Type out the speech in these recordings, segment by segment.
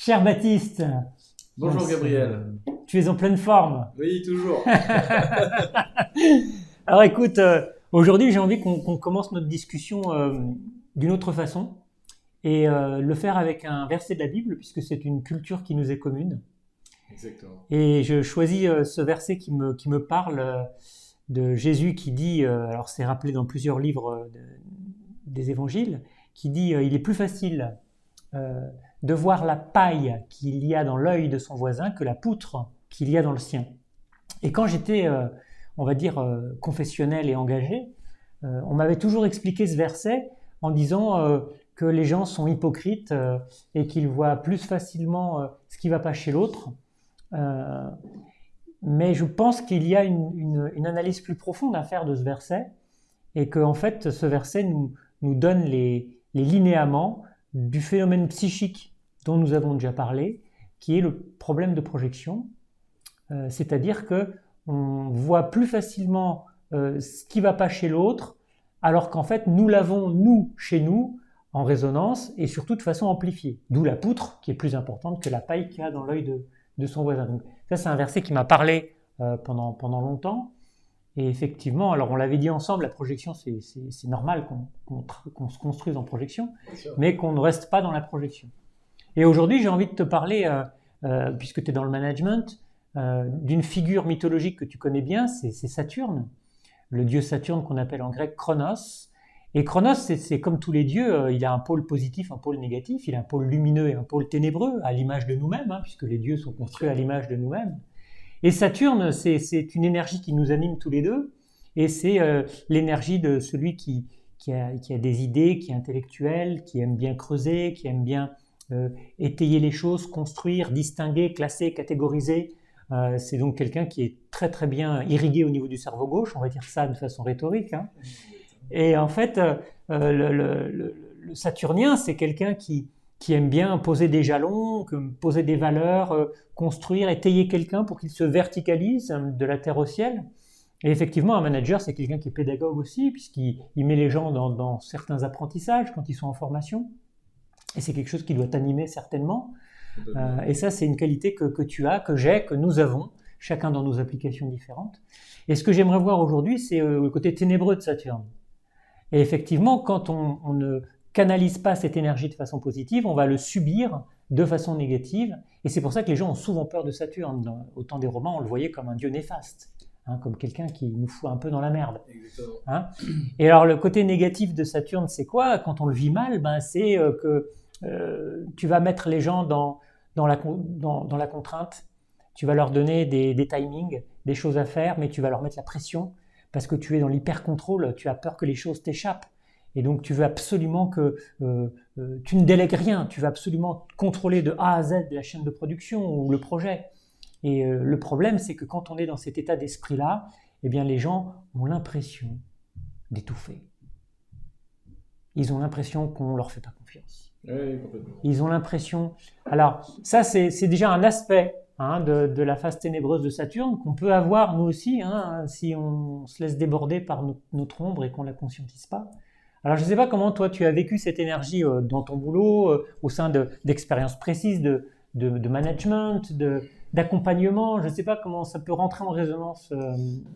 Cher Baptiste, Bonjour Gabriel. tu es en pleine forme. Oui, toujours. Alors écoute, aujourd'hui j'ai envie qu'on commence notre discussion d'une autre façon et le faire avec un verset de la Bible puisque c'est une culture qui nous est commune. Exactement. Et je choisis ce verset qui me parle de Jésus qui dit, alors c'est rappelé dans plusieurs livres des évangiles, qui dit il est plus facile de voir la paille qu'il y a dans l'œil de son voisin que la poutre qu'il y a dans le sien. Et quand j'étais, on va dire, confessionnel et engagé, on m'avait toujours expliqué ce verset en disant que les gens sont hypocrites et qu'ils voient plus facilement ce qui ne va pas chez l'autre. Mais je pense qu'il y a une analyse plus profonde à faire de ce verset et qu'en fait, ce verset nous donne les linéaments du phénomène psychique dont nous avons déjà parlé, qui est le problème de projection. C'est-à-dire qu'on voit plus facilement ce qui ne va pas chez l'autre, alors qu'en fait, nous l'avons, nous, chez nous, en résonance et surtout de façon amplifiée. D'où la poutre, qui est plus importante que la paille qu'il y a dans l'œil de son voisin. Donc, ça, c'est un verset qui m'a parlé pendant longtemps. Et effectivement, alors on l'avait dit ensemble, la projection, c'est normal qu'on se construise en projection, mais qu'on ne reste pas dans la projection. Et aujourd'hui, j'ai envie de te parler, puisque tu es dans le management, d'une figure mythologique que tu connais bien, c'est Saturne, le dieu Saturne qu'on appelle en grec Chronos. Et Chronos, c'est comme tous les dieux, il a un pôle positif, un pôle négatif, il a un pôle lumineux et un pôle ténébreux, à l'image de nous-mêmes, puisque les dieux sont construits à l'image de nous-mêmes. Et Saturne, c'est une énergie qui nous anime tous les deux, et c'est l'énergie de celui qui a des idées, qui est intellectuel, qui aime bien creuser, qui aime bien étayer les choses, construire, distinguer, classer, catégoriser. C'est donc quelqu'un qui est très très bien irrigué au niveau du cerveau gauche, on va dire ça de façon rhétorique. Et en fait, le Saturnien, c'est quelqu'un qui aime bien poser des jalons, poser des valeurs, construire, étayer quelqu'un pour qu'il se verticalise de la terre au ciel. Et effectivement, un manager, c'est quelqu'un qui est pédagogue aussi, puisqu'il met les gens dans certains apprentissages quand ils sont en formation. Et c'est quelque chose qui doit t'animer certainement. Et ça, c'est une qualité que tu as, que j'ai, que nous avons, chacun dans nos applications différentes. Et ce que j'aimerais voir aujourd'hui, c'est le côté ténébreux de Saturne. Et effectivement, quand on ne canalise pas cette énergie de façon positive, on va le subir de façon négative. Et c'est pour ça que les gens ont souvent peur de Saturne. Au temps des Romains, on le voyait comme un dieu néfaste, comme quelqu'un qui nous fout un peu dans la merde. Et alors, le côté négatif de Saturne, c'est quoi? Quand on le vit mal, c'est que tu vas mettre les gens dans la contrainte. Tu vas leur donner des timings, des choses à faire, mais tu vas leur mettre la pression parce que tu es dans l'hyper-contrôle, tu as peur que les choses t'échappent. Et donc, tu veux absolument que tu ne délègues rien, tu veux absolument contrôler de A à Z la chaîne de production ou le projet. Et le problème, c'est que quand on est dans cet état d'esprit-là, eh bien, les gens ont l'impression d'étouffer. Ils ont l'impression qu'on ne leur fait pas confiance. Oui, complètement. Ils ont l'impression... Alors, ça, c'est déjà un aspect de la phase ténébreuse de Saturne qu'on peut avoir nous aussi si on se laisse déborder par notre ombre et qu'on ne la conscientise pas. Alors je ne sais pas comment toi tu as vécu cette énergie dans ton boulot, au sein d'expériences précises de management, d'accompagnement. Je ne sais pas comment ça peut rentrer en résonance.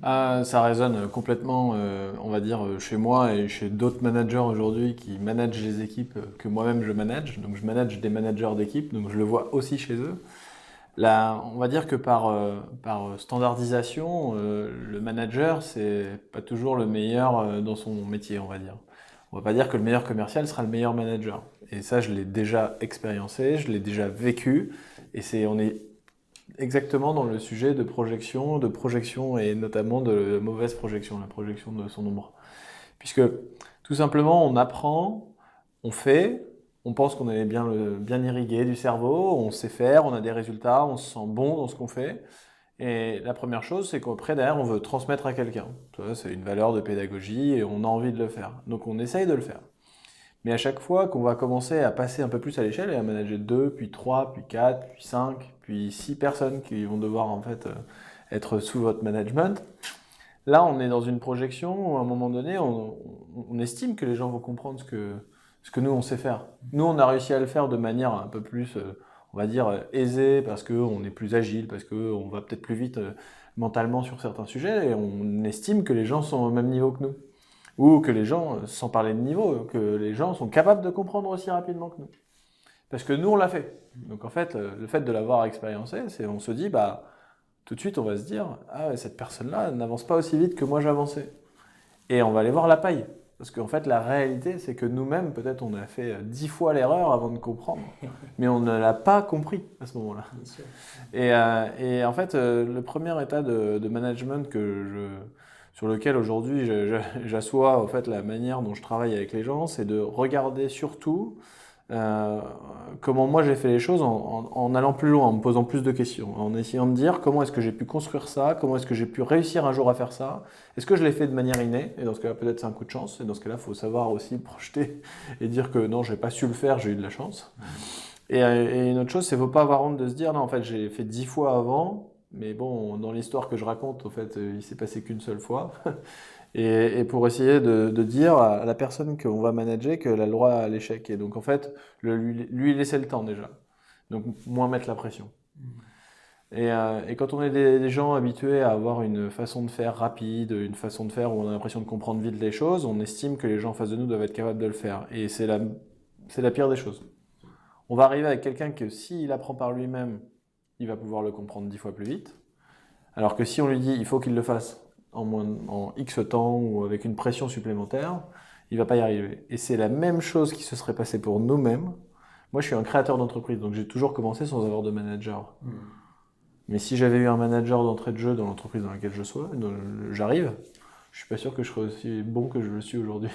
Ça résonne complètement, on va dire, chez moi et chez d'autres managers aujourd'hui qui managent les équipes que moi-même je manage. Donc je manage des managers d'équipe, donc je le vois aussi chez eux. Là, on va dire que par standardisation, le manager, c'est pas toujours le meilleur dans son métier, on va dire. On va pas dire que le meilleur commercial sera le meilleur manager. Et ça, je l'ai déjà expériencé, je l'ai déjà vécu. Et on est exactement dans le sujet de projection et notamment de mauvaise projection, la projection de son ombre. Puisque tout simplement, on apprend, on fait, on pense qu'on est bien irrigué du cerveau, on sait faire, on a des résultats, on se sent bon dans ce qu'on fait. Et la première chose, c'est qu'après, derrière, on veut transmettre à quelqu'un. C'est une valeur de pédagogie et on a envie de le faire. Donc on essaye de le faire. Mais à chaque fois qu'on va commencer à passer un peu plus à l'échelle et à manager 2, puis 3, puis 4, puis 5, puis 6 personnes qui vont devoir en fait être sous votre management, là on est dans une projection où à un moment donné, on estime que les gens vont comprendre ce que nous on sait faire. Nous on a réussi à le faire de manière un peu plus, on va dire, aisés parce qu'on est plus agile, parce qu'on va peut-être plus vite mentalement sur certains sujets, et on estime que les gens sont au même niveau que nous. Ou que les gens, sans parler de niveau, que les gens sont capables de comprendre aussi rapidement que nous. Parce que nous, on l'a fait. Donc en fait, le fait de l'avoir expériencé, on se dit, bah, tout de suite, on va se dire, ah ouais, cette personne-là n'avance pas aussi vite que moi j'avançais. Et on va aller voir la paille. Parce qu'en fait, la réalité, c'est que nous-mêmes, peut-être, on a fait 10 fois l'erreur avant de comprendre. Mais on ne l'a pas compris à ce moment-là. Et en fait, le premier état de management sur lequel aujourd'hui j'assois en fait, la manière dont je travaille avec les gens, c'est de regarder surtout comment moi j'ai fait les choses en allant plus loin, en me posant plus de questions, en essayant de dire comment est-ce que j'ai pu construire ça, comment est-ce que j'ai pu réussir un jour à faire ça, est-ce que je l'ai fait de manière innée, et dans ce cas-là peut-être c'est un coup de chance, et dans ce cas-là il faut savoir aussi projeter et dire que non, j'ai pas su le faire, j'ai eu de la chance. Et une autre chose, c'est qu'il ne faut pas avoir honte de se dire, non en fait j'ai fait 10 fois avant, mais bon, dans l'histoire que je raconte, en fait, il s'est passé qu'une seule fois. Et pour essayer de dire à la personne qu'on va manager qu'elle a le droit à l'échec. Et donc, en fait, lui laisser le temps déjà. Donc, moins mettre la pression. Et quand on est des gens habitués à avoir une façon de faire rapide, une façon de faire où on a l'impression de comprendre vite les choses, on estime que les gens en face de nous doivent être capables de le faire. Et c'est la pire des choses. On va arriver avec quelqu'un que s'il apprend par lui-même, il va pouvoir le comprendre 10 fois plus vite. Alors que si on lui dit il faut qu'il le fasse en X temps ou avec une pression supplémentaire, il ne va pas y arriver. Et c'est la même chose qui se serait passée pour nous-mêmes. Moi, je suis un créateur d'entreprise, donc j'ai toujours commencé sans avoir de manager. Mais si j'avais eu un manager d'entrée de jeu dans l'entreprise dans laquelle j'arrive, je suis pas sûr que je serais aussi bon que je le suis aujourd'hui.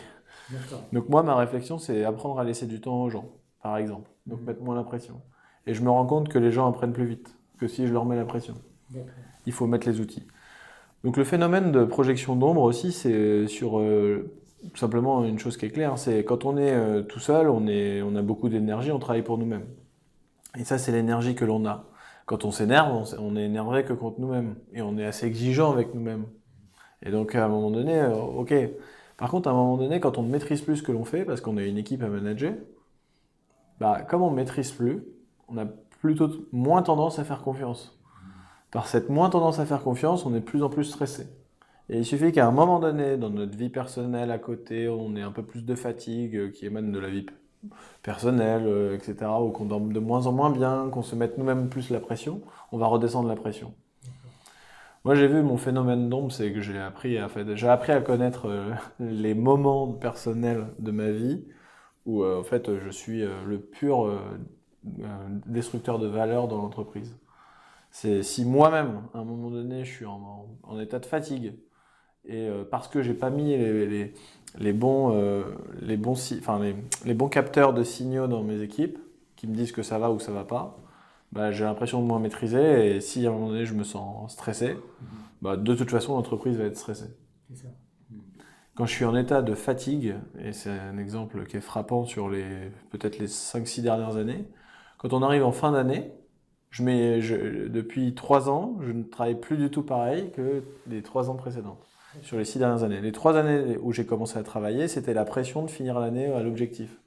Donc moi, ma réflexion, c'est apprendre à laisser du temps aux gens, par exemple. Donc mettre moins la pression. Et je me rends compte que les gens apprennent plus vite que si je leur mets la pression. Il faut mettre les outils. Donc le phénomène de projection d'ombre aussi, c'est sur simplement une chose qui est claire, c'est quand on est tout seul, on a beaucoup d'énergie, on travaille pour nous-mêmes. Et ça, c'est l'énergie que l'on a. Quand on s'énerve, on est énervé que contre nous-mêmes. Et on est assez exigeant avec nous-mêmes. Et donc à un moment donné, ok. Par contre, à un moment donné, quand on ne maîtrise plus ce que l'on fait, parce qu'on a une équipe à manager, bah, comme on ne maîtrise plus, on a plutôt moins tendance à faire confiance. Par cette moins tendance à faire confiance, on est de plus en plus stressé. Et il suffit qu'à un moment donné, dans notre vie personnelle à côté, on ait un peu plus de fatigue qui émane de la vie personnelle, etc., ou qu'on dorme de moins en moins bien, qu'on se mette nous-mêmes plus la pression, on va redescendre la pression. Moi, j'ai vu mon phénomène d'ombre, c'est que j'ai appris à connaître les moments personnels de ma vie où, en fait, je suis le pur destructeur de valeur dans l'entreprise. C'est si moi-même, à un moment donné, je suis en état de fatigue, et parce que j'ai pas mis les bons capteurs de signaux dans mes équipes, qui me disent que ça va ou ça va pas, bah, j'ai l'impression de moins maîtriser, et si à un moment donné je me sens stressé, bah, de toute façon l'entreprise va être stressée. C'est ça. Quand je suis en état de fatigue, et c'est un exemple qui est frappant sur peut-être les 5-6 dernières années, quand on arrive en fin d'année, depuis 3 ans, je ne travaille plus du tout pareil que les 3 ans précédentes, sur les 6 dernières années. Les 3 années où j'ai commencé à travailler, c'était la pression de finir l'année à l'objectif.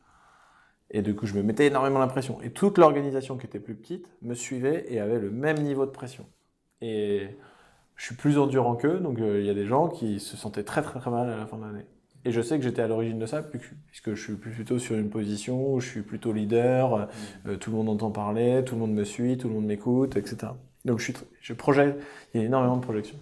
Et du coup, je me mettais énormément la pression. Et toute l'organisation qui était plus petite me suivait et avait le même niveau de pression. Et je suis plus endurant qu'eux, donc il y a des gens qui se sentaient très très très mal à la fin de l'année. Et je sais que j'étais à l'origine de ça, puisque je suis plutôt sur une position où je suis plutôt leader, tout le monde entend parler, tout le monde me suit, tout le monde m'écoute, etc. Donc je projette, il y a énormément de projections.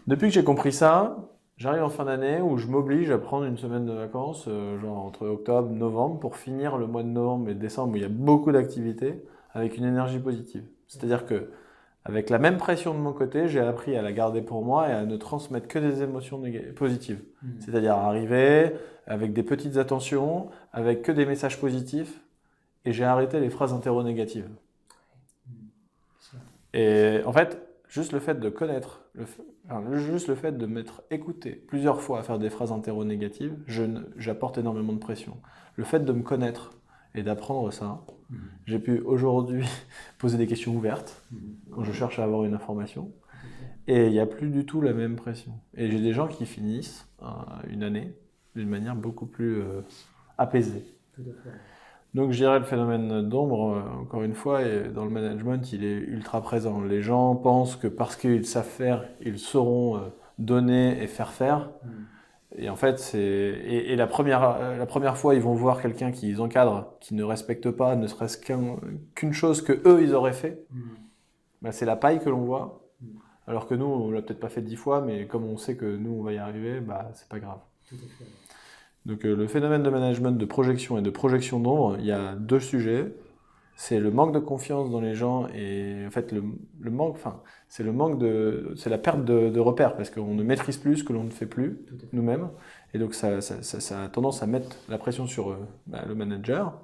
Depuis que j'ai compris ça, j'arrive en fin d'année où je m'oblige à prendre une semaine de vacances, genre entre octobre et novembre, pour finir le mois de novembre et décembre où il y a beaucoup d'activités, avec une énergie positive. C'est-à-dire que avec la même pression de mon côté, j'ai appris à la garder pour moi et à ne transmettre que des émotions positives. C'est-à-dire arriver avec des petites attentions, avec que des messages positifs, et j'ai arrêté les phrases interro-négatives. Et en fait, juste le fait de connaître, juste le fait de m'être écouté plusieurs fois à faire des phrases interro-négatives, j'apporte énormément de pression. Le fait de me connaître et d'apprendre ça, j'ai pu aujourd'hui poser des questions ouvertes quand je cherche à avoir une information, et il n'y a plus du tout la même pression. Et j'ai des gens qui finissent une année d'une manière beaucoup plus apaisée. Donc je dirais le phénomène d'ombre, encore une fois, et dans le management, il est ultra présent. Les gens pensent que parce qu'ils savent faire, ils sauront donner et faire faire. Et en fait, la première fois, ils vont voir quelqu'un qu'ils encadrent, qui ne respecte pas, ne serait-ce qu'une chose que eux ils auraient fait. Bah, c'est la paille que l'on voit. Alors que nous, on l'a peut-être pas fait 10 fois, mais comme on sait que nous, on va y arriver, bah, c'est pas grave. Tout à fait. Donc le phénomène de management de projection et de projection d'ombre, il y a 2 sujets. C'est le manque de confiance dans les gens et en fait le manque, c'est c'est la perte de repères parce qu'on ne maîtrise plus ce que l'on ne fait plus nous-mêmes et donc ça a tendance à mettre la pression sur le manager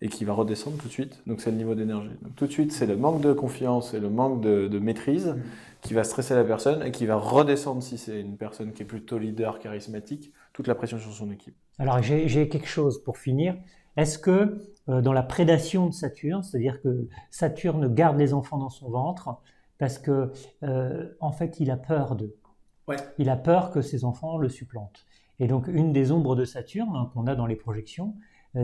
et qui va redescendre tout de suite. Donc c'est le niveau d'énergie. Donc tout de suite c'est le manque de confiance et le manque de maîtrise qui va stresser la personne et qui va redescendre si c'est une personne qui est plutôt leader, charismatique, toute la pression sur son équipe. Alors j'ai quelque chose pour finir. Est-ce que dans la prédation de Saturne, c'est-à-dire que Saturne garde les enfants dans son ventre parce que en fait il a peur d'eux. Ouais. Il a peur que ses enfants le supplantent. Et donc une des ombres de Saturne qu'on a dans les projections,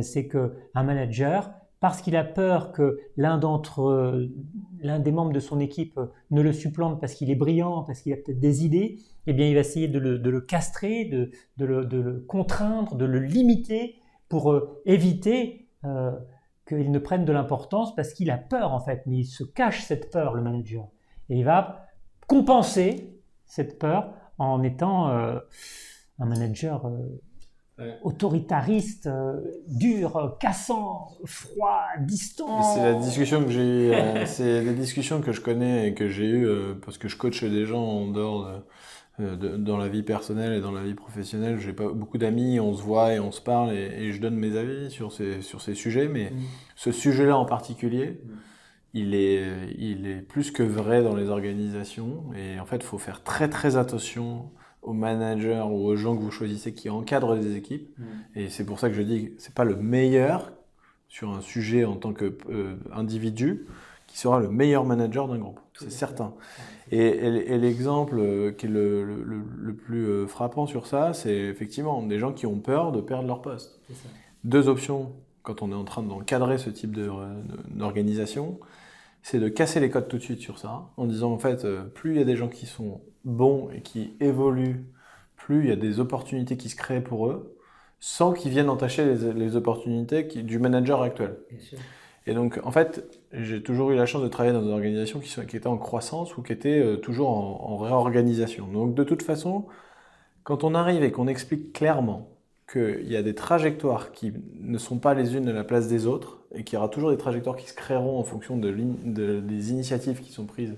c'est qu'un manager, parce qu'il a peur que l'un des membres de son équipe ne le supplante parce qu'il est brillant, parce qu'il a peut-être des idées, eh bien il va essayer de le castrer, de le contraindre, de le limiter pour éviter qu'il ne prenne de l'importance parce qu'il a peur en fait, mais il se cache cette peur, le manager. Et il va compenser cette peur en étant un manager autoritariste, dur, cassant, froid, distant. C'est la discussion que j'ai c'est des discussions que je connais et que j'ai eues parce que je coach des gens en dehors dans la vie personnelle et dans la vie professionnelle. J'ai pas beaucoup d'amis, on se voit et on se parle et je donne mes avis sur ces sujets, mais ce sujet-là en particulier, il est plus que vrai dans les organisations et en fait, il faut faire très très attention aux managers ou aux gens que vous choisissez qui encadrent des équipes. Et c'est pour ça que je dis que c'est pas le meilleur sur un sujet en tant qu'individu qui sera le meilleur manager d'un groupe. C'est certain. Et l'exemple qui est le plus frappant sur ça, c'est effectivement des gens qui ont peur de perdre leur poste. 2 options quand on est en train d'encadrer ce type d'organisation, c'est de casser les codes tout de suite sur ça, en disant en fait, plus il y a des gens qui sont bons et qui évoluent, plus il y a des opportunités qui se créent pour eux, sans qu'ils viennent entacher les opportunités du manager actuel. Bien sûr. Et donc, en fait, j'ai toujours eu la chance de travailler dans des organisations qui étaient en croissance ou qui étaient toujours en réorganisation. Donc, de toute façon, quand on arrive et qu'on explique clairement qu'il y a des trajectoires qui ne sont pas les unes à la place des autres et qu'il y aura toujours des trajectoires qui se créeront en fonction des initiatives qui sont prises,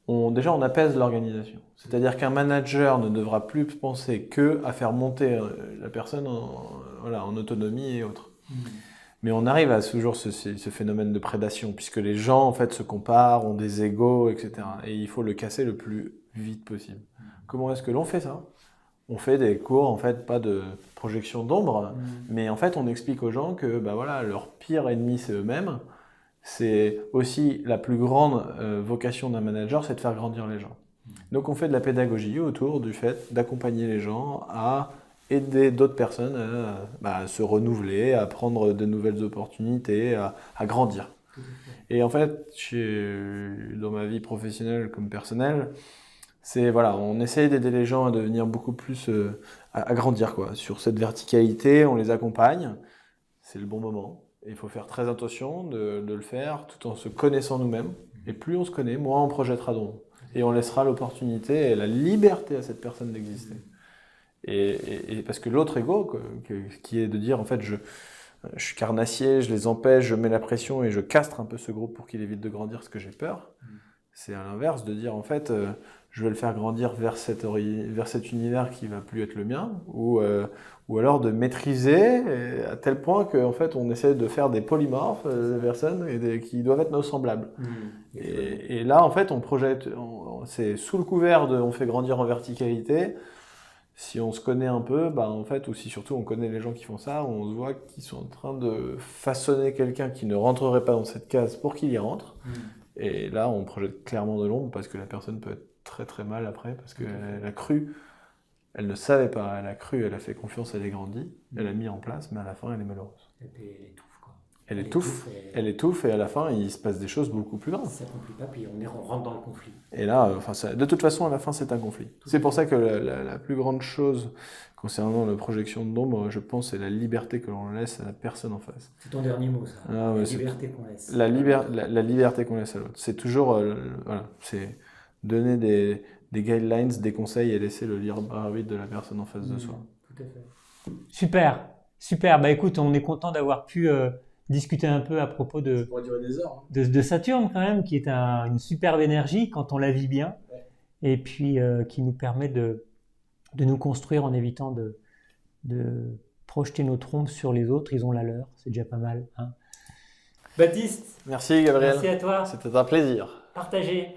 déjà on apaise l'organisation. C'est-à-dire qu'un manager ne devra plus penser qu'à faire monter la personne en autonomie et autres. Mais on arrive à toujours ce phénomène de prédation, puisque les gens en fait se comparent, ont des égos, etc. Et il faut le casser le plus vite possible. Comment est-ce que l'on fait ça ? On fait des cours, en fait, pas de projection d'ombre, mais en fait, on explique aux gens que leur pire ennemi, c'est eux-mêmes. C'est aussi la plus grande vocation d'un manager, c'est de faire grandir les gens. Donc, on fait de la pédagogie autour du fait d'accompagner les gens à aider d'autres personnes à se renouveler, à prendre de nouvelles opportunités, à grandir. Et en fait, dans ma vie professionnelle comme personnelle, on essaye d'aider les gens à devenir beaucoup plus, à grandir quoi. Sur cette verticalité, on les accompagne, c'est le bon moment. Et il faut faire très attention de le faire tout en se connaissant nous-mêmes. Et plus on se connaît, moins on projettera d'ombre. Et on laissera l'opportunité et la liberté à cette personne d'exister. Et parce que l'autre ego, qui est de dire en fait je suis carnassier, je les empêche, je mets la pression et je castre un peu ce groupe pour qu'il évite de grandir parce que j'ai peur. C'est à l'inverse de dire en fait je vais le faire grandir vers cet univers qui va plus être le mien ou alors de maîtriser à tel point qu'en fait on essaie de faire des polymorphes des personnes qui doivent être nos semblables. Et là en fait on projette, c'est sous le couvert on fait grandir en verticalité. Si on se connaît un peu, en fait, ou si surtout on connaît les gens qui font ça, on se voit qu'ils sont en train de façonner quelqu'un qui ne rentrerait pas dans cette case pour qu'il y rentre. Et là, on projette clairement de l'ombre parce que la personne peut être très très mal après, parce qu'elle a cru, elle ne savait pas, elle a cru, elle a fait confiance, elle est grandie, elle a mis en place, mais à la fin, elle est malheureuse. Elle étouffe. Elle étouffe et à la fin, il se passe des choses beaucoup plus graves. Ça ne s'accomplit pas, puis on rentre dans le conflit. Et là, de toute façon, à la fin, c'est un conflit. C'est pour ça que la plus grande chose concernant la projection d'ombre, je pense, c'est la liberté que l'on laisse à la personne en face. C'est ton dernier mot, ça. Ah, ouais, la liberté qu'on laisse. La liberté qu'on laisse à l'autre. C'est toujours, voilà, c'est donner des guidelines, des conseils et laisser le libre arbitre de la personne en face de soi. Tout à fait. Super, super. Bah écoute, on est content d'avoir pu discuter un peu à propos Ça pourrait durer des heures. de Saturne quand même, qui est une superbe énergie quand on la vit bien, et puis qui nous permet de nous construire en évitant de projeter nos trompes sur les autres. Ils ont la leur, c'est déjà pas mal. Hein. Baptiste, Merci Gabriel. merci à toi. C'était un plaisir. Partagez.